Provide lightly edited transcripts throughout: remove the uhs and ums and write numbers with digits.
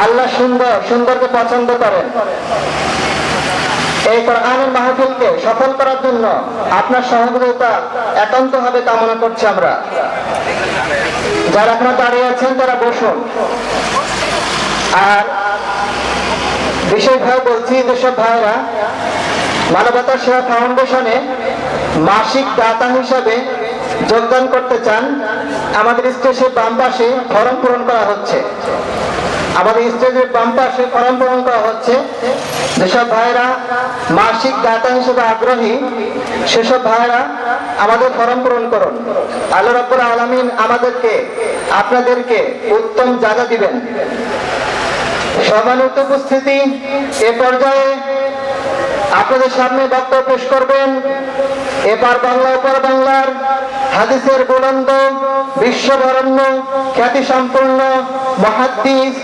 আল্লাহ সুন্দরকে পছন্দ করেন। এই কোরআনের মাহফিলকে সফল করার জন্য আপনার সহযোগিতা একান্তভাবে কামনা করছি আমরা। যারা আপনারা দাঁড়িয়ে আছেন তারা বসুন। আর বিশেষভাবে বলছি, যেসব ভাইরা মানবতা সেবা ফাউন্ডেশনে মাসিক দাতা হিসাবে যোগদান করতে চান, আমাদের স্টেজের বাম পাশে ফরম পূরণ করা হচ্ছে। আমাদের স্টেজের বাম পাশে ফরম পূরণ করা হচ্ছে। যেসব ভাইরা মাসিক দাতা হিসেবে আগ্রহী, সেসব ভাইরা আমাদের ফরম পূরণ করুন। আল্লাহ রাব্বুল আলামিন আপনাদেরকে উত্তম জাযা দিবেন। সম্মানিত উপস্থিতি, এ পর্যায়ে আপনাদের সামনে বক্তব্য পেশ করবেন এপার বাংলা ওপার বাংলার হাদিসের বুলন্দ, বিশ্ববরণ্য, খ্যাতি সম্পন্ন মুহাদ্দিস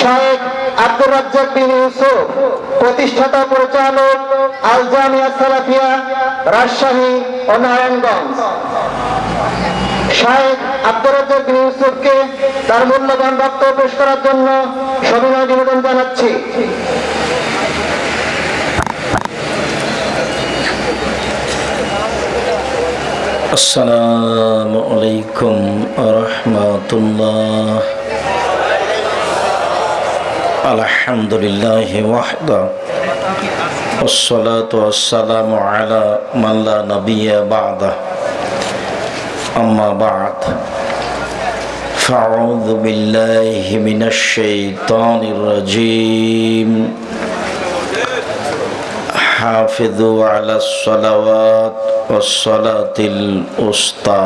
শাইখ আব্দুর রাজ্জাক বিন ইউসুফ, প্রতিষ্ঠাতা পরিচালক আল জামিয়া সালাফিয়া, রাজশাহী ও নারায়ণগঞ্জ। শাইখ আব্দুর রাজ্জাক বিন ইউসুফকে তার মূল্যবান বক্তব্য পেশ করার জন্য সবিনয় নিবেদন জানাচ্ছি। আসসালামু আলাইকুম ওয়া রাহমাতুল্লাহ। আলহামদুলিল্লাহি ওয়াহদা ওয়াসসালাতু ওয়াসসালামু আলা মান লা নাবিয়্যা বা'দা। আম্মা বা'দ, ফাআউযু বিল্লাহি মিনাশ শাইতানির রাজীম। হাফিযু আলাস সালাওয়াত ওয়াস-সালাতিল উসতা।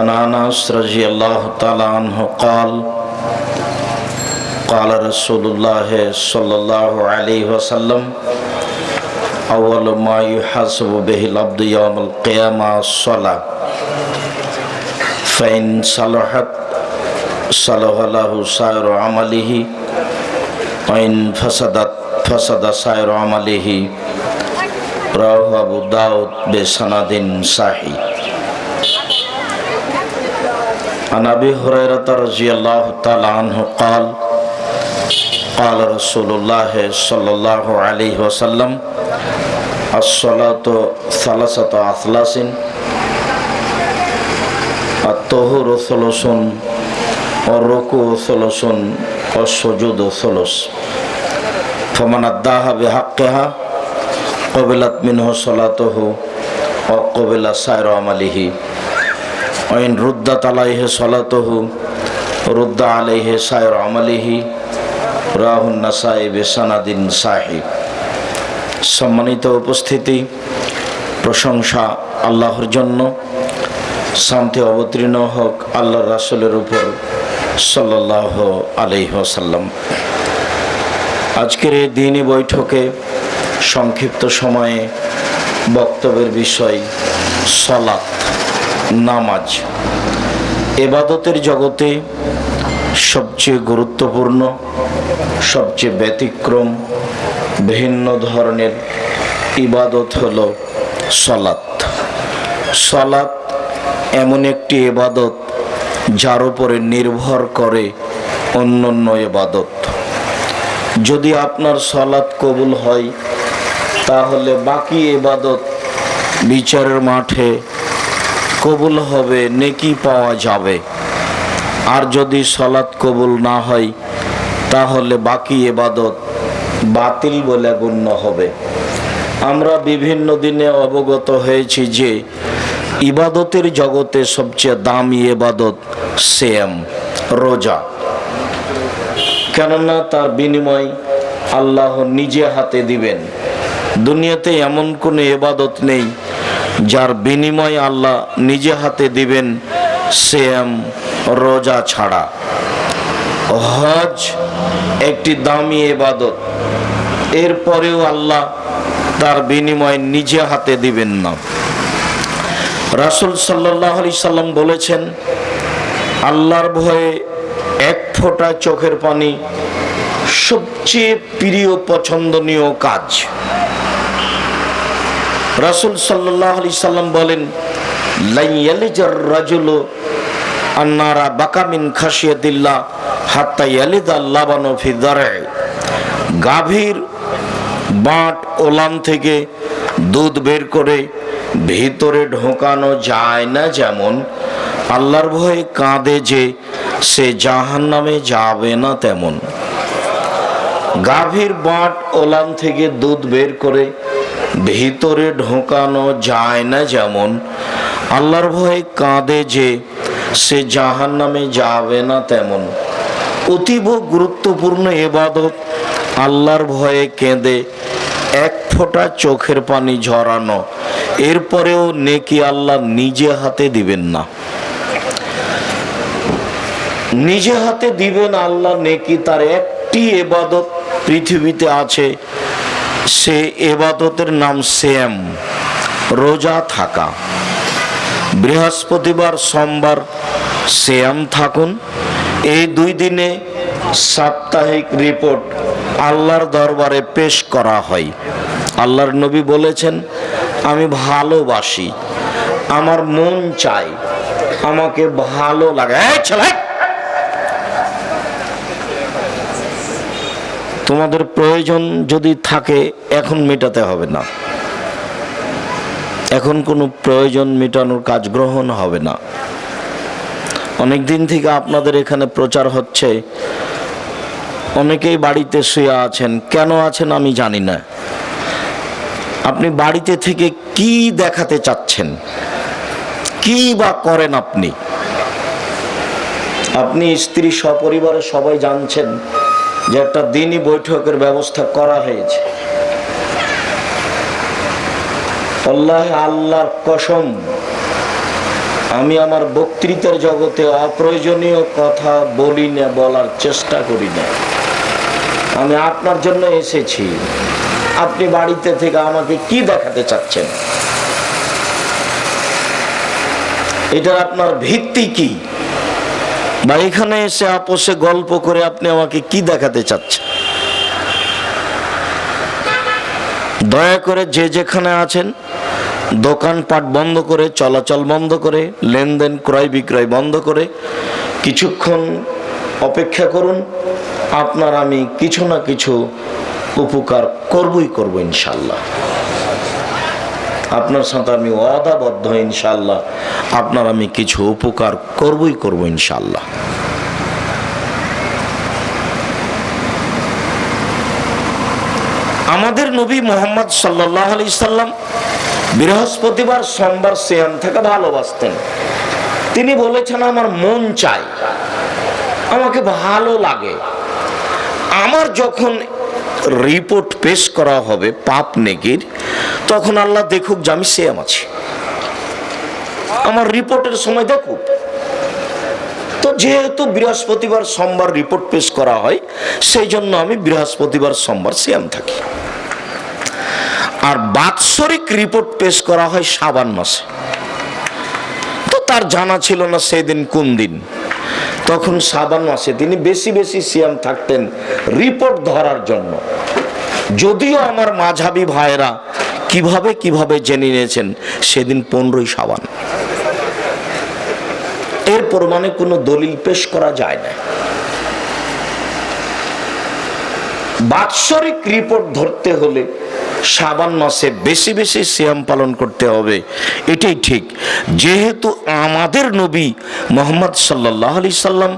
আন আনাস রাদিয়াল্লাহু তাআলা আনহু قال قال رسول الله صلى الله عليه وسلم أول ما يحاسب به العبد يوم القيامة الصلاة فإن صلحت صلح له سائر عمله وإن فسدت فسد سائر عمله। رواه أبو داود بسند صحيح। عن أبي هريرة رضي الله تعالى عنه قال قال رسول الله صلى الله عليه وسلم الصلاة ثلاثة أثلاث الطهور ثلث والركوع ثلث والسجود ثلث فمن أداها بحقها قبلت منه صلاته وقبل سائر عمله وإن ردت عليه صلاته رد عليه سائر عمله। রাহ নাসাই বিসানাদিন সাহিব। সম্মানিত উপস্থিতি, প্রশংসা আল্লাহর জন্য, শান্তি অবতীর্ণ হোক আল্লাহর রাসূলের উপর সাল্লাল্লাহু আলাইহি ওয়াসাল্লাম। আজকের এই দিনী বৈঠকে সংক্ষিপ্ত সময়ে বক্তব্যের বিষয় সালাত, নামাজ। ইবাদতের জগতে সবচেয়ে গুরুত্বপূর্ণ, সবচেয়ে ব্যতিক্রম, ভিন্ন ধরনের ইবাদত হলো সালাত। সালাত এমন একটি ইবাদত যার উপরে নির্ভর করে অন্যান্য ইবাদত। যদি আপনার সালাত কবুল হয়, তাহলে বাকি ইবাদত বিচারের মাঠে কবুল হবে, নেকি পাওয়া যাবে। আর যদি সালাত কবুল না হয়, তাহলে বাকি ইবাদত বাতিল বলে গণ্য হবে। আমরা বিভিন্ন দিনে অবগত হয়েছি যে ইবাদতের জগতে সবচেয়ে দামি ইবাদত সিয়াম, রোজা। কেননা তার বিনিময় আল্লাহ নিজে হাতে দিবেন। দুনিয়াতে এমন কোনো ইবাদত নেই যার বিনিময় আল্লাহ নিজে হাতে দিবেন সিয়াম, রোজা ছাড়া। হজ একটি দামি ইবাদত, এরপরেও আল্লাহ তার বিনিময় নিজে হাতে দিবেন না। রাসূল সাল্লাল্লাহু আলাইহি সাল্লাম বলেছেন, আল্লাহর ভয়ে এক ফোঁটা চোখের পানি সবচেয়ে প্রিয় পছন্দনীয় কাজ। রাসূল সাল্লাল্লাহু আলাইহি সাল্লাম বলেন, লা ইয়ালিজার রাজুলু আন্নারা বাকা মিন খাশিয়াতিল্লাহ হাত্তা ইয়ালিদাল লাবানু ফি দার'i। গাভীর বাট ওলান থেকে দুধ বের করে ভিতরে ঢোকানো যায় না, যেমন আল্লাহর ভয়ে কাঁদে যে সে জাহান্নামে যাবে না, তেমন গাভীর বাট ওলান থেকে দুধ বের করে ভিতরে ঢোকানো যায় না, যেমন আল্লাহর ভয়ে কাঁদে যে সে জাহান্নামে যাবে না, তেমন অতীব গুরুত্বপূর্ণ ইবাদত আল্লাহর ভয়ে কেঁদে এক ফোঁটা চোখের পানি ঝরানো, এরপরেও নেকি আল্লাহ নিজে হাতে দিবেন না। নিজে হাতে দিবেন আল্লাহ নেকি। তার একটি ইবাদত পৃথিবীতে আছে, সে ইবাদতের নাম সিয়াম, রোজা থাকা। বৃহস্পতিবার সোমবার সিয়াম থাকুন। এই 2 দিনে সাপ্তাহিক রিপোর্ট আল্লাহর দরবারে পেশ করা হয়। আল্লাহর নবী বলেছেন, আমি ভালোবাসি, আমার মন চাই, আমাকে ভালো লাগে। এই ছেলে, তোমাদের প্রয়োজন যদি থাকে এখন মেটাতে হবে না, এখন কোনো প্রয়োজন মেটানোর কাজ গ্রহণ হবে না। অনেক দিন থেকে আপনাদের এখানে প্রচার হচ্ছে, অনেকেই বাড়িতে শুয়ে আছেন। কেন আছেন আমি জানি না। আপনি বাড়িতে থেকে কি দেখাতে চাচ্ছেন, কি বা করেন আপনি? আপনি স্ত্রী সপরিবারে সবাই জানছেন যে একটা দিনই বৈঠকের ব্যবস্থা করা হয়েছে। আল্লাহর কসম, আমি আমার বক্তৃতার জগতে অপ্রয়োজনীয় কথা বলি না, বলার চেষ্টা করি না। আমি আপনার জন্য এসেছি। আপনি বাড়িতে থেকে আমাকে কি দেখাতে চাচ্ছেন? এটার আপনার ভিত্তি কি? বা এখানে এসে আপোষে গল্প করে আপনি আমাকে কি দেখাতে চাচ্ছেন? দয়া করে যে যেখানে আছেন দোকানপাট বন্ধ করে, চলাচল বন্ধ করে, লেনদেন ক্রয় বিক্রয় বন্ধ করে কিছুক্ষণ অপেক্ষা করুন। আপনার আমি কিছু না কিছু উপকার করবই করব ইনশাল্লাহ। আপনার সাথে আমি ওয়াদাবদ্ধ, ইনশাল্লাহ আপনার আমি কিছু উপকার করবই করব ইনশাল্লাহ। আমাদের নবী মুহাম্মদ সাল্লাল্লাহু আলাইহি সাল্লাম বৃহস্পতিবার সোমবার সিয়াম থেকে ভালোবাসতেন। তিনি বলেছেন, আমার মন চাই, আমাকে ভালো লাগে। আমার যখন রিপোর্ট পেশ করা হবে পাপ নেকির, তখন আল্লাহ দেখুক যে আমি সিয়াম আছি, আমার রিপোর্টের সময় দেখুক। তো যেহেতু বৃহস্পতিবার সোমবার রিপোর্ট পেশ করা হয়, সেই জন্য আমি বৃহস্পতিবার সোমবার সিয়াম থাকি। আর বাৎসরিক রিপোর্ট পেশ করা হয় শাবান মাসে। তো তার জানা ছিল না সেদিন কোন দিন, তখন শাবান মাসে তিনি বেশি বেশি সিয়াম থাকতেন রিপোর্ট ধরার জন্য। যদিও আমার মাঝহাবি ভাইরা কিভাবে কিভাবে জেনে নিয়েছেন সেদিন 15ই শাবান, এর প্রমাণে কোনো দলিল পেশ করা যায় না। বাৎসরিক রিপোর্ট ধরতে হলে শাবান মাসে বেশি বেশি সিয়াম পালন করতে হবে, এটাই ঠিক। যেহেতু আমাদের নবী মুহাম্মদ সাল্লাল্লাহু আলাইহি সাল্লাম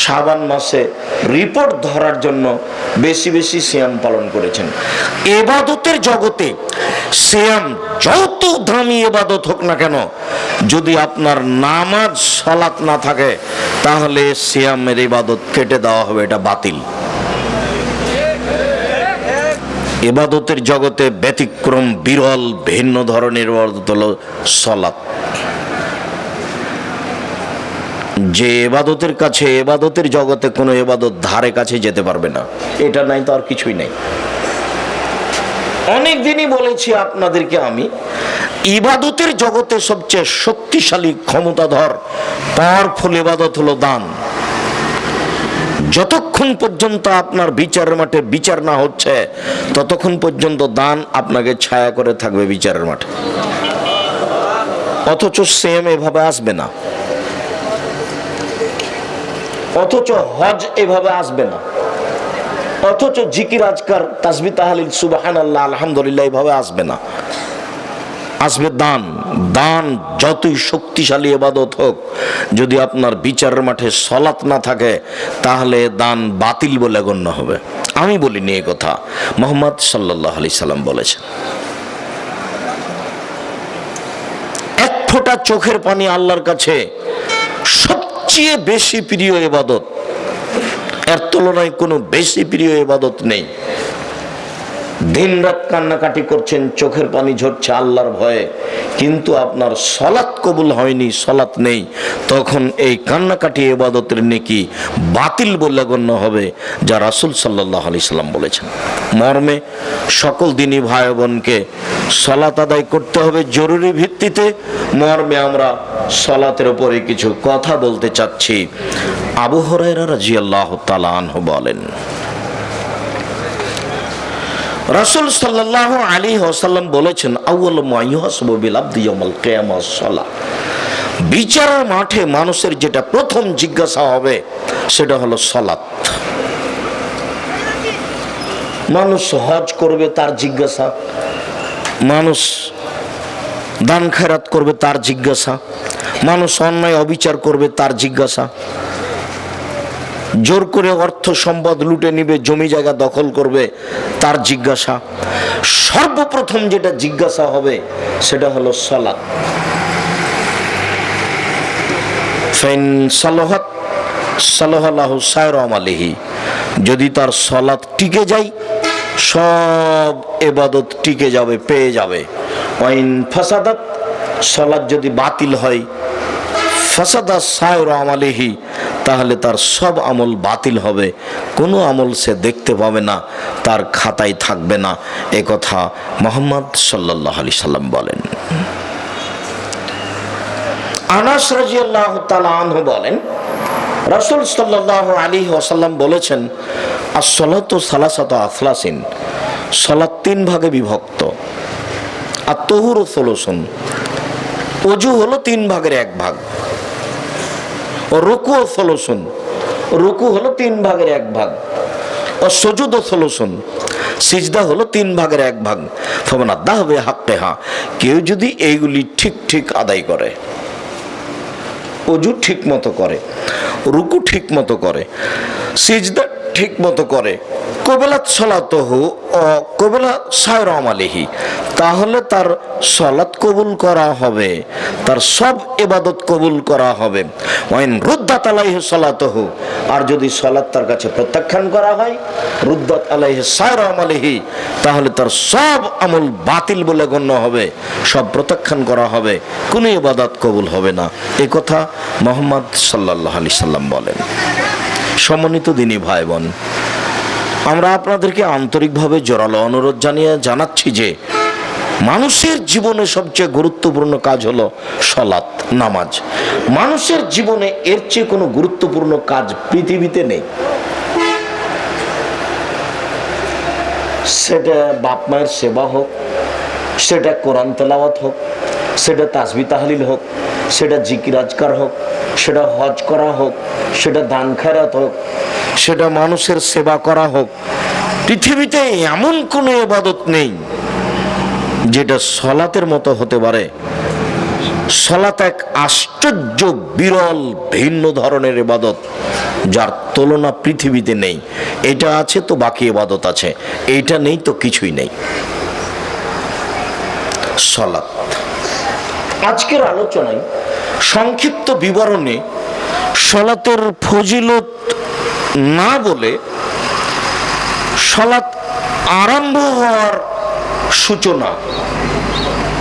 শাবান মাসে রিপোর্ট ধরার জন্য বেশি বেশি সিয়াম পালন করেছেন। ইবাদতের জগতে সিয়াম যত দামি ইবাদত হোক না কেন, যদি আপনার নামাজ সালাত না থাকে, তাহলে সিয়ামের ইবাদত কেটে দেওয়া হবে, এটা বাতিল। ইবাদতের জগতে ব্যতিক্রম বিরল ভিন্ন ধরনের ইবাদত হলো সালাত। যে ইবাদতের কাছে, ইবাদতের জগতে কোনো ইবাদত ধারে কাছে যেতে পারবে না, এটা নাই তো আর কিছুই নাই। অনেক দিনই বলেছি আপনাদেরকে আমি, ইবাদতের জগতে সবচেয়ে শক্তিশালী ক্ষমতাধর পাওয়ারফুল ইবাদত হলো দান। যতক্ষণ পর্যন্ত আপনার বিচারের মাঠে বিচার না হচ্ছে, ততক্ষণ পর্যন্ত দান আপনাকে ছায়া করে থাকবে বিচারের মাঠে। অথচ সেম এভাবে আসবে না। অথচ হজ এভাবে আসবে না, অথচ জিকির আজকার তাসবিহ তাহলিল সুবহানাল্লাহ আলহামদুলিল্লাহ এভাবে আসবে না। আসবে দান। দান যতই শক্তিশালী ইবাদত হোক, যদি আপনার বিচারের মাঠে সলাত না থাকে তাহলে দান বাতিল বলে গণ্য হবে। আমি বলিনি এই কথা, মুহাম্মদ সাল্লাল্লাহু আলাইহি সাল্লাম বলেছেন। এক ফোঁটা চোখের পানি আল্লাহর কাছে সবচেয়ে বেশি প্রিয় ইবাদত, এর তুলনায় কোনো বেশি প্রিয় ইবাদত নেই। দিন রাত কান্নাকাটি করছেন, চোখের পানি ঝরছে আল্লাহর ভয়ে, কিন্তু আপনার সলাত কবুল হয়নি, সলাত নেই, তখন এই কান্নাকাটি ইবাদতের নেকি বাতিল বলে গণ্য হবে, যা রাসূল সাল্লাল্লাহু আলাইহি সাল্লাম বলেছেন। মর্মে সকল দিনী ভাই বোনকে সলাত আদায় করতে হবে জরুরি ভিত্তিতে। মর্মে আমরা সলাতের উপরে কিছু কথা বলতে চাচ্ছি। আবু হুরায়রা রাদিয়াল্লাহু তাআলা আনহু বলেন, রাসূল সাল্লাল্লাহু আলাইহি ওয়াসাল্লাম বলেছেন, আউয়ালু মা ইউহাসাবু বিল আবদি ইয়াউমাল কিয়ামাহ সালাহ। বিচারের মাঠে মানুষের যেটা প্রথম জিজ্ঞাসা হবে সেটা হলো সালাত। মানুষ হজ করবে তার জিজ্ঞাসা, মানুষ দান খেরাত করবে তার জিজ্ঞাসা, মানুষ অন্যায় অবিচার করবে তার জিজ্ঞাসা, জোর করে অর্থ সম্পদ লুটে নিবে, জমি জায়গা দখল করবে তার জিজ্ঞাসা। সর্বপ্রথম যেটা জিজ্ঞাসা হবে সেটা হলো সালাত। ফাইন সালাহাত সালাহাল্লাহু সায়রা আমালিহি, যদি তার সালাত টিকে যায় সব ইবাদত টিকে যাবে, পেয়ে যাবে। ওয়াইন ফাসাদাত, সালাত যদি বাতিল হয়, ফাসাদা সায়রা আমালিহি, তাহলে তার সব আমল বাতিল হবে, কোনো আমল সে দেখতে পাবে না, তার খাতায় থাকবে না। এ কথা মুহাম্মদ সাল্লাল্লাহু আলাইহি সাল্লাম বলেন। আনাস রাদিয়াল্লাহু তাআলা আনহু বলেন, রাসূল সাল্লাল্লাহু আলাইহি ওয়াসাল্লাম বলেছেন, আস-সালাতু সালাসাতু আফলাসিন, সালাত তিন ভাগে বিভক্ত। আত-তাহুরু সুলুসুন, ওযু হলো তিন ভাগের এক ভাগ। ও রুকু ও সুলুসুন, রুকু হলো তিন ভাগের এক ভাগ। ও সুজুদ ও সুলুসুন, সিজদা হলো তিন ভাগের এক ভাগ। ফামান আদাহু বিহাক্কিহা, কেউ যদি এইগুলি ঠিক ঠিক আদায় করে, ওযু ঠিক মতো করে, রুকু ঠিক মতো করে, সিজদা ঠিক মতো করে, কবিলাত সালাতুহু ও কবিলা সায়রা আমালিহি, তাহলে তার সালাত কবুল করা হবে, তার সব ইবাদত কবুল করা হবে। ওয়াইন রুদ্দাত আলাইহি সালাতুহু, আর যদি সালাত তার কাছে প্রত্যাখ্যান করা হয়, রুদ্দাত আলাইহি সায়রা আমালিহি, তাহলে তার সব আমল বাতিল বলে গণ্য হবে, সব প্রত্যাখ্যান করা হবে, কোনো ইবাদত কবুল হবে না। এই কথা মুহাম্মদ সাল্লাল্লাহু আলাইহি সাল্লাম বলেন। সম্মানিত দিনী ভাই বোন, আমরা আপনাদেরকে আন্তরিকভাবে জোরালো অনুরোধ জানাচ্ছি যে মানুষের জীবনে সবচেয়ে গুরুত্বপূর্ণ কাজ হলো সালাত, নামাজ। মানুষের জীবনে এর চেয়ে কোনো গুরুত্বপূর্ণ কাজ পৃথিবীতে নেই। সেটা বাপ মায়ের সেবা হোক, সেটা কোরআন তেলাওয়াত হোক, সেটা তাসবিহ তাহলিল হোক, সেটা জিকির আজকার হোক, সেটা হজ করা হোক, সেটা দান খেরাত হোক, সেটা মানুষের সেবা করা হোক, পৃথিবীতে এমন কোনো ইবাদত নেই যেটা সালাতের মতো হতে পারে। সালাত এক আশ্চর্য বিরল ভিন্ন ধরনের ইবাদত, যার তুলনা পৃথিবীতে নেই। এটা আছে তো বাকি ইবাদত আছে, এইটা নেই তো কিছুই নেই। সালাত আজকের আলোচনায় সংক্ষিপ্ত বিবরণে সালাতের ফজিলত না বলে সালাত আরম্ভ হওয়ার সূচনা।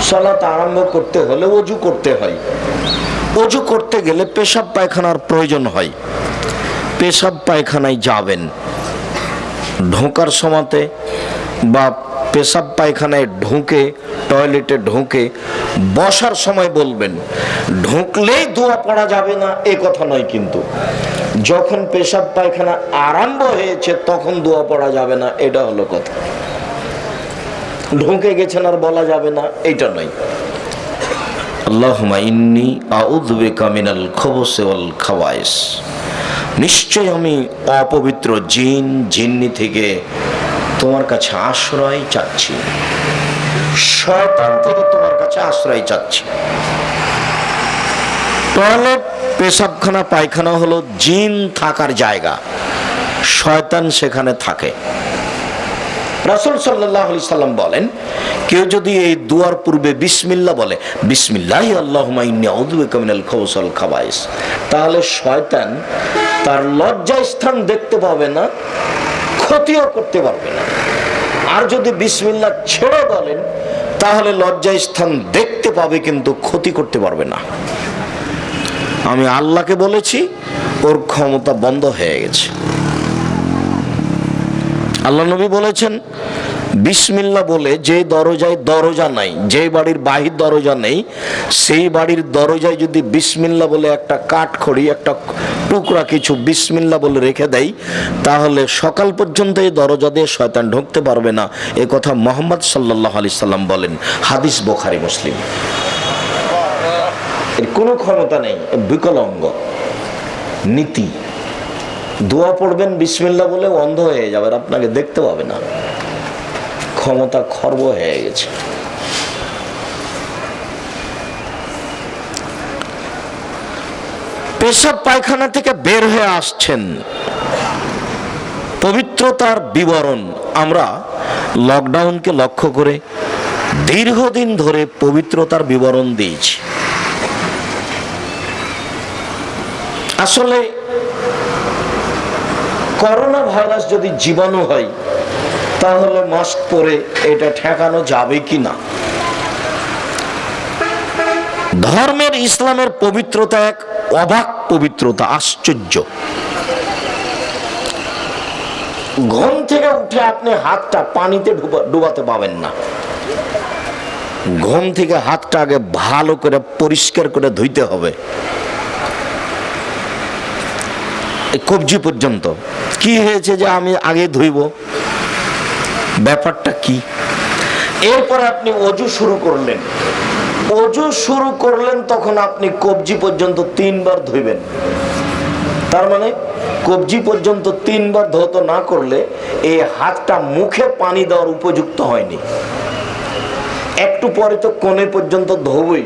সালাত আরম্ভ করতে হলে ওযু করতে হয়, ওযু করতে গেলে পেশাব পায়খানার প্রয়োজন হয়। পেশাব পায়খানায় যাবেন, ঢোকার সময়তে বা পেশাব পায়খানায় ঢুকে, টয়লেটে ঢুকে বসার সময় বলবেন। ঢুকলেই দোয়া পড়া যাবে না এ কথা নয়, কিন্তু যখন পেশাব পায়খানা আরম্ভ হয়েছে তখন দোয়া পড়া যাবে না, এটা হলো কথা। ঢুকে গেছেন আর বলা যাবে না, এটা নয়। আল্লাহুম্মা ইন্নী আউযু বিকা মিনাল খুবুসি ওয়াল খাবায়েস নিশ্চয় আমি অপবিত্র জিন জিন্নি থেকে তোমার কাছে আশ্রয় চাচ্ছি, শয়তান থেকে তোমার কাছে আশ্রয় চাচ্ছি। টয়লেট, পেশাবখানা, পায়খানা হলো জিন থাকার জায়গা, শয়তান সেখানে থাকে। রাসূল সাল্লাল্লাহু আলাইহি সাল্লাম বলেন, কেউ যদি এই দুয়ার পূর্বে বিসমিল্লাহ বলে, বিসমিল্লাহি আল্লাহুম্মা ইন্নী আউযু বিকা মিনাল খুবুসি ওয়াল খাবায়েস, তাহলে শয়তান তার লজ্জা স্থান দেখতে পাবে না, ক্ষতিও করতে পারবে না। আর যদি বিসমিল্লাহ ছেড়ে বলেন, তাহলে লজ্জা স্থান দেখতে পাবে কিন্তু ক্ষতি করতে পারবে না। আমি আল্লাহকে বলেছি, ওর ক্ষমতা বন্ধ হয়ে গেছে। আল্লাহ নবী বলেছেন, বিসমিল্লাহ বলে যে দরজায় দরজা নাই, যে বাড়ির বাহির দরজা নেই, সেই বাড়ির দরজায় যদি বিসমিল্লাহ বলে একটা কাঠখড়ি, একটা টুকরা কিছু বিসমিল্লাহ বলে রেখে দেয়, তাহলে সকাল পর্যন্ত এই দরজা দিয়ে শয়তান ঢুকতে পারবে না। এ কথা মুহাম্মদ সাল্লাল্লাহু আলাইহি সাল্লাম বলেন, হাদিস বুখারী মুসলিম। এর কোনো ক্ষমতা নেই, বিকলাঙ্গ নীতি। দোয়া পড়বেন বিসমিল্লাহ বলে, অন্ধ হয়ে যাবে, আপনাকে দেখতে পাবে না, ক্ষমতা খর্ব হয়ে গেছে। পেশাব পায়খানা থেকে বের হয়ে আসছেন, পবিত্রতার বিবরণ। আমরা লকডাউনকে লক্ষ্য করে দীর্ঘদিন ধরে পবিত্রতার বিবরণ দিয়েছি। আসলে করোনা ভাইরাস যদি জীবাণু হয়, তাহলে মাস্ক পরে এটা ঠেকানো যাবে কি না? ধর্মের, ইসলামের পবিত্রতা এক অবাক পবিত্রতা, আশ্চর্য। ঘুম থেকে উঠে আপনি হাতটা পানিতে ডুবাতে পাবেন না। ঘুম থেকে হাতটা আগে ভালো করে পরিষ্কার করে ধুইতে হবে, কবজি পর্যন্ত। কি হয়েছে যে আমি আগে ধুইব, ব্যাপারটা কি? এরপর আপনি অজু শুরু করলেন, অজু শুরু করলেন, তখন আপনি কবজি পর্যন্ত 3 বার ধুইবেন। তার মানে কবজি পর্যন্ত 3 বার ধৌত না করলে এই হাতটা মুখে পানি দেওয়ার উপযুক্ত হয়নি। একটু পরে তো কোণে পর্যন্ত ধোবই,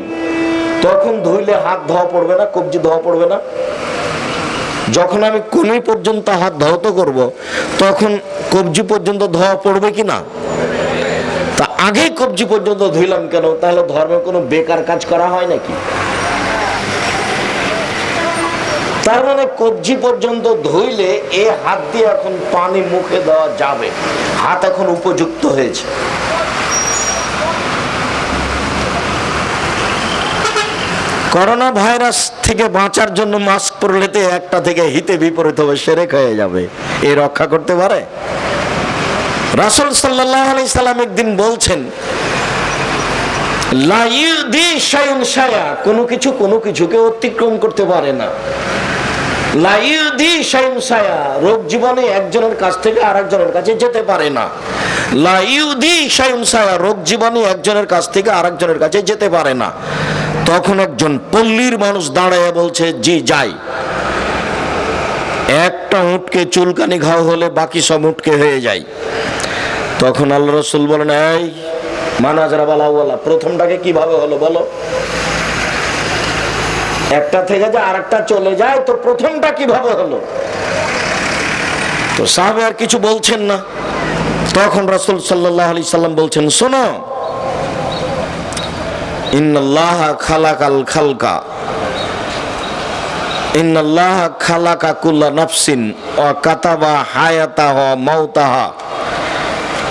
তখন ধুইলে হাত ধোয়া পড়বে না, কবজি ধোয়া পড়বে না। যখন আমি কোণে পর্যন্ত হাত ধৌত করব, তখন কবজি পর্যন্ত ধোয়া পড়বে কি না? তা আগে কবজি পর্যন্ত ধুইলাম কেন? তাহলে ধর্মে কোনো বেকার কাজ করা হয় নাকি? তার মানে কবজি পর্যন্ত ধুইলে এ হাত দিয়ে এখন পানি মুখে দেওয়া যাবে, হাত এখন উপযুক্ত হয়েছে। করোনা ভাইরাস থেকে বাঁচার জন্য মাস্ক পরলে তো একটা থেকে হিতে বিপরীত হবে, শিরক হয়ে যাবে। এ রক্ষা করতে পারে? রাসূল সাল্লাল্লাহু আলাইহি সাল্লাম একদিন বলছেন, লা ইউদি শাইউন শায়া, কোনো কিছু কোনো কিছুকে অতিক্রম করতে পারে না। লা ইউদি শাইউন শায়া, রোগ জীবাণু একজনের কাছ থেকে আরেকজনের কাছে যেতে পারে না। লা ইউদি শাইউন শায়া, রোগ জীবাণু একজনের কাছ থেকে আরেকজনের কাছে যেতে পারে না। তখন একজন পল্লীর মানুষ দাঁড়ায় বলছে, জি যাই। একটা উটকে চুলকানি ঘাও হলে বাকি সব উটকে হয়ে যায়। তখন আল্লাহ রাসূল বলেন, এই মানাজরা বালাওয়ালা, প্রথমটাকে কিভাবে হলো বলো? একটা থেকে যে আরেকটা চলে যায়, তো প্রথমটা কিভাবে হলো? তো সাহাবা আর কিছু বলছেন না। তখন রাসূল সাল্লাল্লাহু আলাইহি সাল্লাম বলছেন, শোনো, ইন্নাল্লাহা খালাকাল খালকা, ইন্নাল্লাহা খালাকা কুল্লা নাফসিন ওয়া কাতাবা হায়াতাহা ওয়া মাউতাহা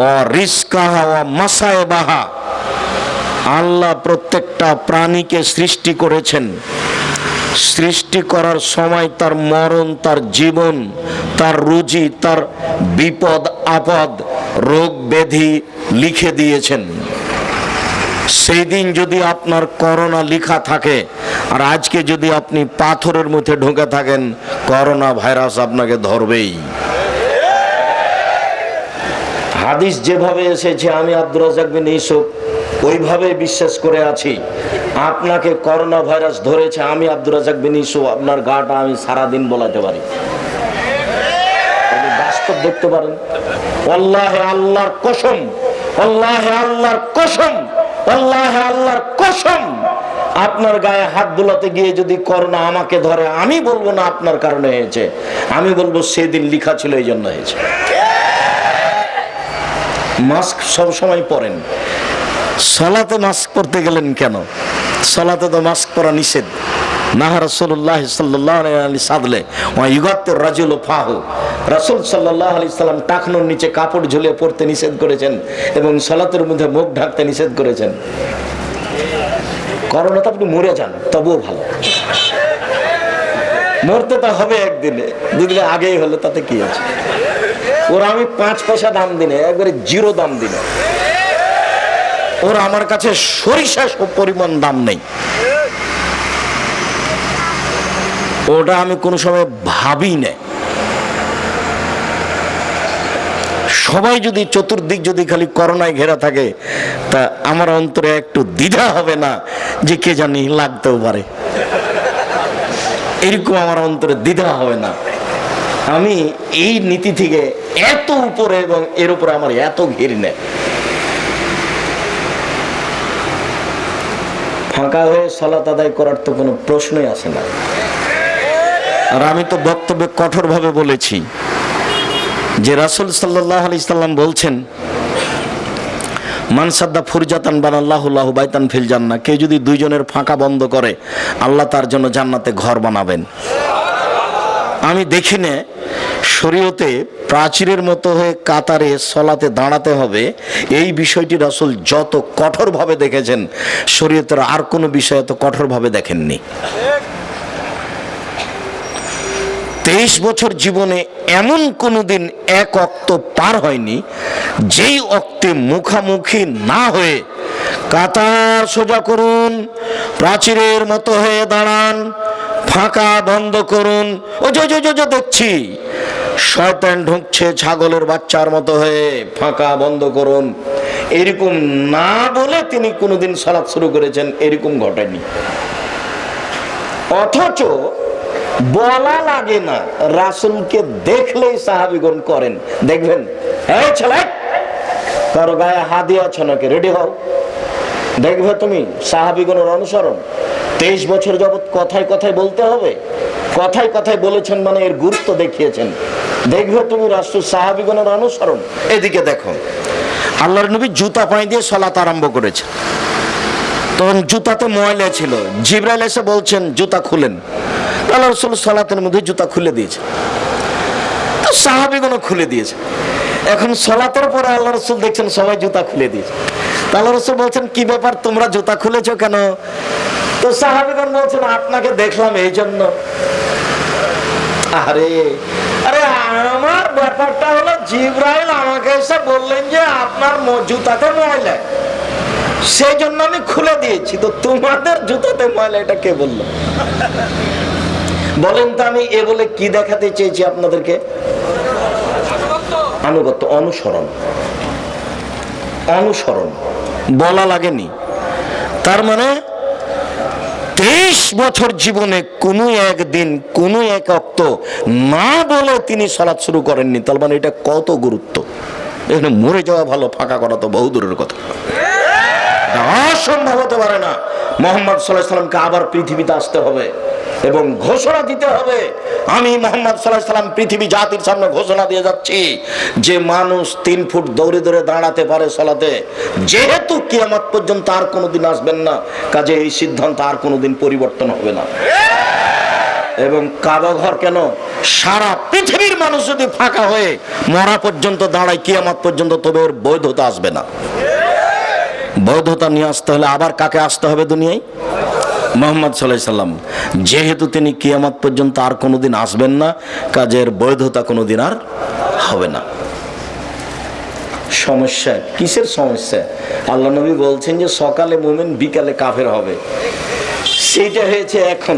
ওয়া রিজকাহা ওয়া মাসায়বাহা। আল্লাহ প্রত্যেকটা প্রাণীকে সৃষ্টি করেছেন। সৃষ্টি করার সময় তার মরণ, তার জীবন, তার রুজি, তার বিপদ আপদ, রোগ ব্যাধি লিখে দিয়েছেন। সেই দিন যদি আপনার করোনা লেখা থাকে, আর আজকে যদি আপনি পাথরের মধ্যে ঢুকে থাকেন, করোনা ভাইরাস আপনাকে ধরবেই। হাদিস যেভাবে এসেছে, আমি আব্দুর রাজ্জাক বিন ইউসুফ ওইভাবে বিশ্বাস করে আছি। আপনাকে করোনা ভাইরাস ধরেছে, আমি আব্দুর রাজ্জাক বিন ইউসুফ আপনার গাটা আমি সারাদিন বলাতে পারি। বাস্তব দেখতে পারেন? আল্লাহে আল্লাহর কসম, আল্লাহে আল্লাহর কসম, আল্লাহে আল্লাহর কসম, আপনার গায়ে হাত বুলাতে গিয়ে যদি করোনা আমাকে ধরে, আমি বলবো না আপনার কারণে হয়েছে, আমি বলবো সেদিন লিখা ছিল এই জন্য হয়েছে। মাস্ক সব সময় পরেন, সালাতে মাস্ক পরতে গেলেন কেন? সালাতে তো মাস্ক পরা নিষেধ। নাহা রাসূলুল্লাহ সাল্লাল্লাহু আলাইহি সাদলে ওয়া ইগাত্তু রাজুলু ফাহু, রাসূল সাল্লাল্লাহু আলাইহি সাল্লাম টাকনোর নিচে কাপড় ঝুলিয়ে পড়তে নিষেধ করেছেন এবং সালাতের মধ্যে মুখ ঢাকতে নিষেধ করেছেন। করোনা তো আপনি মরে যান তবুও ভালো, মরতে তো হবে একদিনে, দুদিনে আগেই হলে তাতে কি আছে? ওরা আমি 5 পয়সা দাম দিনে, একবারে 0 দাম দিনে, ওরা আমার কাছে সরিষা পরিমাণ দাম নেই, ওটা আমি কোনো সময় ভাবি না। সবাই যদি চতুর্দিক যদি খালি করোনায় ঘেরা থাকে, তা আমার অন্তরে একটু দ্বিধা হবে না যে কে জানি লাগতেও পারে, এরকম আমার অন্তরে দ্বিধা হবে না। আমি এই নীতি থেকে এত উপরে এবং এর উপরে আমার এত ঘির নেই। ফাঁকা হয়ে সালাত আদায় করার তো কোনো প্রশ্নই আসে না। আর আমি তো বক্তব্যে কঠোরভাবে বলেছি যে রাসূল সাল্লাল্লাহু আলাইহি সাল্লাম বলছেন, মান সাদ্দা ফুরজাতান বানাল্লাহু লাহু বাইতান ফিল জান্নাহ, কেউ যদি দুইজনের ফাঁকা বন্ধ করে আল্লাহ তার জন্য জান্নাতে ঘর বানাবেন। আমি দেখি না শরীয়তে প্রাচীরের মতো হয়ে কাতারে সলাতে দাঁড়াতে হবে, এই বিষয়টি রাসূল যত কঠোরভাবে দেখেছেন শরীয়তের আর কোনো বিষয় এত কঠোরভাবে দেখেননি। 23 বছর জীবনে এমন কোনো দিন এক ওয়াক্ত পার হয়নি যেই ওয়াক্তে মুখামুখি না হয়ে কাতার সোজা করুন, প্রাচীরের মতো হয়ে দাঁড়ান, ফাঁকা বন্ধ করুন, ও যো দেখছি শয়তান ঢুকছে ছাগলের বাচ্চার মতো হয়ে, ফাঁকা বন্ধ করুন, এরকম না বলে তিনি কোনোদিন সালাত শুরু করেছেন এরকম ঘটেনি। অথচ বলা লাগে না, রাসূলকে দেখলেই সাহাবীগণ করেন। দেখবেন, এই ছেলে কারো গায়ে হাত দিয়ে আছো নাকি, রেডি হও, দেখবে তুমি সাহাবীগণের অনুসরণ। 23 বছর যাবত কথায় কথায় বলতে হবে, কথায় কথায় বলেছেন মানে এর গুরুত্ব দেখিয়েছেন। দেখবে তুমি রাসূল সাহাবীগণের অনুসরণ। এদিকে দেখো, আল্লাহর নবী জুতা পায়ে দিয়ে সালাত আরম্ভ করেছে, তখন জুতাতে ময়লা ছিল, জিবরাইল এসে বলছেন জুতা খুলেন, আল্লাহ রাসূল সালাতের মধ্যে জুতা খুলে দিয়েছে, তো সাহাবীগণও খুলে দিয়েছে। এখন সালাতের পরে আল্লাহ রাসূল দেখছেন সবাই জুতা খুলে দিয়েছে, আল্লাহ রাসূল বলছেন কি ব্যাপার তোমরা জুতা খুলেছো কেন? তো সাহাবীগণ বলছেন আপনাকে দেখলাম এই জন্য। আরে আরে আমার ব্যাপারটা হলো জিবরাইল আমাকে এসে বললেন যে আপনার জুতাতে ময়লা, সেই জন্য আমি খুলে দিয়েছি, তো তোমাদের জুতাতে ময়লা এটা কে বললো? বলেন তো আমি এ বলে কি দেখাতে চেয়েছি আপনাদেরকে? আনুগত্য, অনুসরণ, অনুসরণ বলা লাগেনি। তার মানে 23 বছর জীবনে কোনো একদিন কোনো এক ওয়াক্ত না বলে তিনি সালাত শুরু করেননি। তার মানে এটা কত গুরুত্ব। এখানে মরে যাওয়া ভালো, ফাঁকা করা তো বহু দূরের কথা, অসম্ভব হতে পারে না। মুহাম্মদ সাল্লাল্লাহু আলাইহি সাল্লামকে আবার পৃথিবীতে আসতে হবে এবং ঘোষণা দিতে হবে, আমি মুহাম্মদ সাল্লাল্লাহু আলাইহি সাল্লাম পৃথিবী জাতির সামনে ঘোষণা দিয়ে যাচ্ছি যে মানুষ 3 ফুট দৌড়ে দৌড়ে দাঁড়াতে পারে সালাতে, যেহেতু কিয়ামত পর্যন্ত আর কোনোদিন আসবেন না, কাজে এই সিদ্ধান্ত আর কোনোদিন পরিবর্তন হবে না। এবং কাবা ঘর কেন, সারা পৃথিবীর মানুষ যদি ফাঁকা হয়ে মরা পর্যন্ত দাঁড়ায় কিয়ামত পর্যন্ত, তবে এর বৈধতা আসবে না। বৈধতা নিয়ে আসতে হলে আবার কাকে আসতে হবে দুনিয়ায়? মুহাম্মদ সাল্লাল্লাহু আলাইহি সাল্লাম। যেহেতু তিনি কিয়ামত পর্যন্ত আর কোনোদিন আসবেন না, কাজের বৈধতা কোনোদিন আর হবে না। সমস্যা কিসের সমস্যা? আল্লাহ নবী বলছেন যে সকালে মুমিন বিকালে কাফের হবে। সেটা হয়েছে এখন।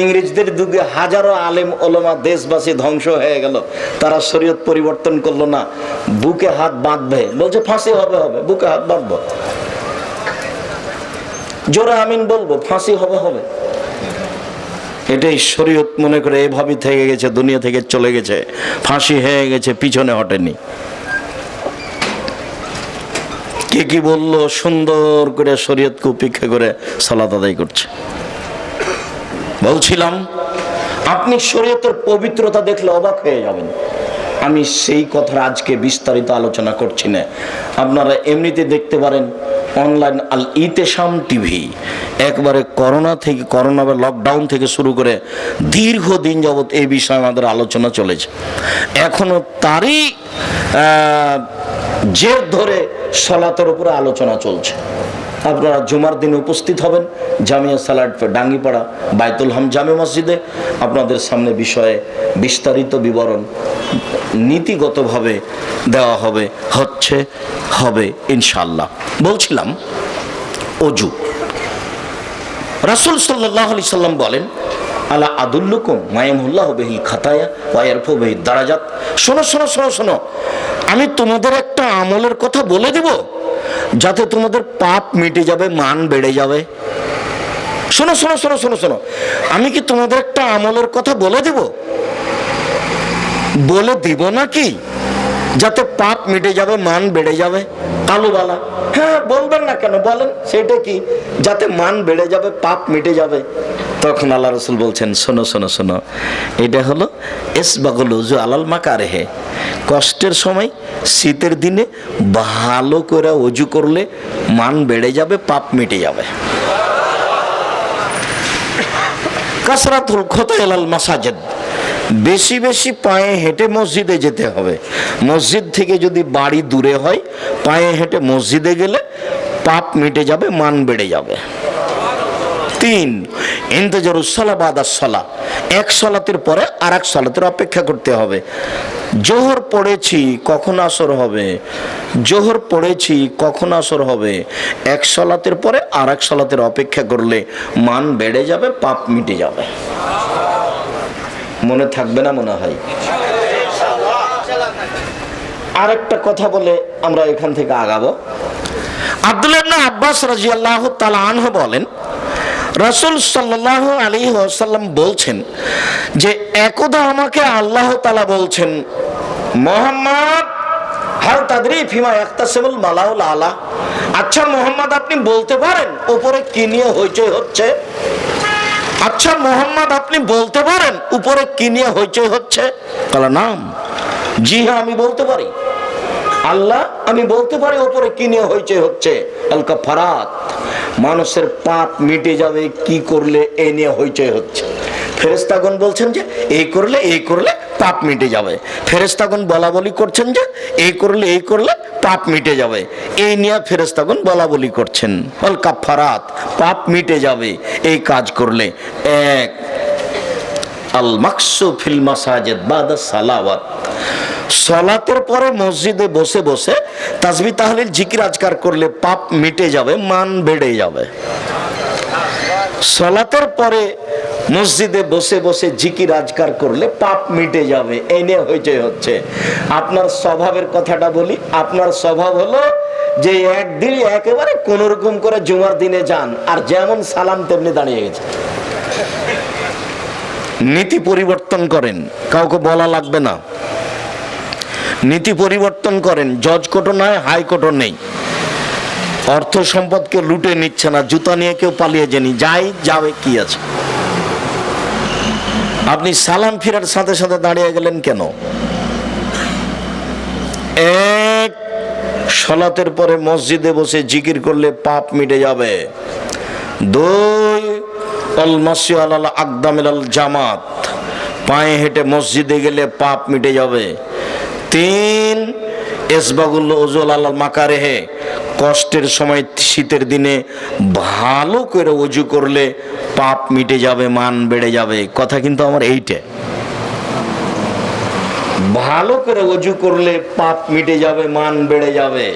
ইংরেজদের যুগে হাজারো আলেম ওলামা দেশবাসী ধ্বংস হয়ে গেল, তারা শরীয়ত পরিবর্তন করলো না, বুকে হাত বাঁধবে, বলছে ফাঁসি হবে, হবে বুকে হাত বাঁধবো, জোরে আমিন বলবো, ফাঁসি হবে, হবে। এটাই শরীয়ত মনে করে এভাবে থেকে গেছে, দুনিয়া থেকে চলে গেছে, ফাঁসি হয়ে গেছে, পিছনে হটেনি। কে কি বললো, সুন্দর করে শরীয়তকে উপেক্ষা করে সালাত আদায় করছে। বলছিলাম আপনি শরীয়তের পবিত্রতা দেখলে অবাক হয়ে যাবেন। আমি সেই কথা আজকে বিস্তারিত আলোচনা করছি না, আপনারা এমনিতে দেখতে পারেন অনলাইন আল ইতেশাম টিভি। একবারে করোনা বা লকডাউন থেকে শুরু করে দীর্ঘদিন যাবৎ এই বিষয়ে আমাদের আলোচনা চলেছে। এখনো তারই জের ধরে সালাতের উপরে আলোচনা চলছে। আপনারা জুমার দিন উপস্থিত হবেন জামিয়া সালাট ডাঙ্গিপাড়া বাইতুল হাম জামে মসজিদে। আপনাদের সামনে বিষয়ে বিস্তারিত বিবরণ নীতিগতভাবে দেওয়া হবে ইনশাআল্লাহ। বলছিলাম অজু, রাসূল সাল্লাল্লাহু আলাইহি সাল্লাম বলেন, আলা আদুল্লুকুম মায়ামহুল্লাহ বিহিল খাতায়া ওয়া ইয়ারফু বিহি দারাজাত। শোনো শোনো শোনো শোনো, আমি তোমাদের একটা আমলের কথা বলে দেব যাতে তোমাদের পাপ মিটে যাবে, মান বেড়ে যাবে। শোনো শোনো শোনো শোনো শোনো, আমি কি তোমাদের একটা আমলের কথা বলে দিব নাকি যাতে পাপ মিটে যাবে, মান বেড়ে যাবে? কালুবালা, হ্যাঁ বলবেন না কেন, বলেন সেটা কি, যাতে মান বেড়ে যাবে, পাপ মিটে যাবে। তখন আল্লাহ রাসূল বলছেন, শোনো শোনো শোনো, এটা হলো ইসবাগুল উযু আলাল মাকারিহি। কষ্টের সময়, শীতের দিনে ভালো করে ওযু করলে মান বেড়ে যাবে, পাপ মিটে যাবে। কাসরাতুল খুতা ইলাল মাসাজিদ, বেশি বেশি পায়ে হেঁটে মসজিদে যেতে হবে। মসজিদ থেকে যদি বাড়ি দূরে হয়, পায়ে হেঁটে মসজিদে গেলে পাপ মিটে যাবে, মান বেড়ে যাবে। 3, ইন্তেজারুস সালাহ বাদাস সালাহ, এক সালাতের পরে আর এক সালাতের অপেক্ষা করতে হবে। জোহর পড়েছি কখন আসর হবে, জোহর পড়েছি কখন আসর হবে, এক সালাতের পরে আর এক সালাতের অপেক্ষা করলে মান বেড়ে যাবে, পাপ মিটে যাবে। মনে থাকবে না মনে হয়? আরেকটা কথা বলে আমরা এখান থেকে আগাবো। আব্দুল্লাহ ইবনে আব্বাস রাদিয়াল্লাহু তাআলা আনহু বলেন, রাসূল সাল্লাল্লাহু আলাইহি ওয়াসাল্লাম বলছেন যে একদা আমাকে আল্লাহ তাআলা বলছেন, মুহাম্মদ হাল তাদরি ফিমা ইয়াক্তাসিবুল মালাউল আলা। আচ্ছা মুহাম্মদ, আপনি বলতে পারেন উপরে কি নিয়ে হইচই হচ্ছে? আচ্ছা মোহাম্মদ, আপনি বলতে পারেন উপরে কি নিয়ে হইচই হচ্ছে? তাহলে নাম, জি হ্যাঁ আমি বলতে পারি। আল্লাহ, আমি বলতে পারি উপরে কি নিয়ে হইচই হচ্ছে। আল কাফারাত, মানুষের পাপ মিটে যাবে কি করলে এ নিয়ে হইচই হচ্ছে। ফেরেশতাগণ বলছেন যে এই করলে পাপ মিটে যাবে। ফেরেশতাগণ বলা বলি করছেন যে এই করলে পাপ মিটে যাবে। এই নিয়ে ফেরেশতাগণ বলা বলি করছেন। আল কাফারাত, পাপ মিটে যাবে এই কাজ করলে। 1, আল মাকসু ফিল মাসাজিদ বাদা সালাওয়াত, সালাতের পরে মসজিদে বসে বসে তাসবিহ তাহলিল জিকির আজকার করলে পাপ মিটে যাবে, মান বেড়ে যাবে। সালাতের পরে মসজিদে বসে বসে জিকির আজকার করলে পাপ মিটে যাবে, এই নিয়ে হইচই হচ্ছে। আপনার স্বভাবের কথাটা বলি, আপনার স্বভাব হলো যে একদিন একেবারে কোন রকম করে জুমার দিনে যান, আর যেমন সালাম তেমনি দাঁড়িয়ে গেছে। নীতি পরিবর্তন করেন, কাউকে বলা লাগবে না। নীতি পরিবর্তন করেন, জজ কোর্টও নয়, হাইকোর্টও নেই। অর্থ সম্পদকে লুটে নিচ্ছে না, জুতা নিয়ে কেউ পালিয়ে যায়নি, যাবে কি আছে। আপনি সালাম ফিরার সাথে সাথে দাঁড়িয়ে গেলেন কেন? 1, সালাতের পরে মসজিদে বসে জিকির করলে পাপ মিটে যাবে। 2, আল মাসি আলাল আকদামিল আল জামাত, পায়ে হেঁটে মসজিদে গেলে পাপ মিটে যাবে। 3, ইসবাগুল উযু আলাল মাকারিহি, কষ্টের সময় শীতের দিনে ভালো করে ওযু করলে পাপ মিটে যাবে, মান বেড়ে যাবে। কথা কিন্তু আমার এইটা, ভালো করে ওযু করলে পাপ মিটে যাবে, মান বেড়ে যাবে।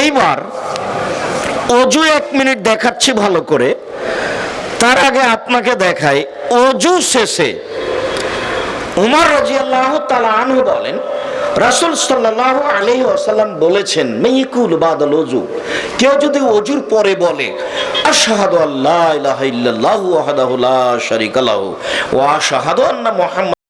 এইবার ওযু 1 মিনিট দেখাচ্ছি ভালো করে, তার আগে আপনাকে দেখাই ওযু শেষে উমর রাদিয়াল্লাহু তাআলা আনহু বলেন, রাসূল সাল্লাল্লাহু আলাইহি ওয়াসাল্লাম বলেছেন, মাইকুল বাদাল ওযু, কেউ যদি ওযুর পরে বলে আশহাদু আল্লা ইলাহা ইল্লাল্লাহু ওয়াহদাহু লা শারীকা লাহু ওয়া আশহাদু আন্না মুহাম্মাদ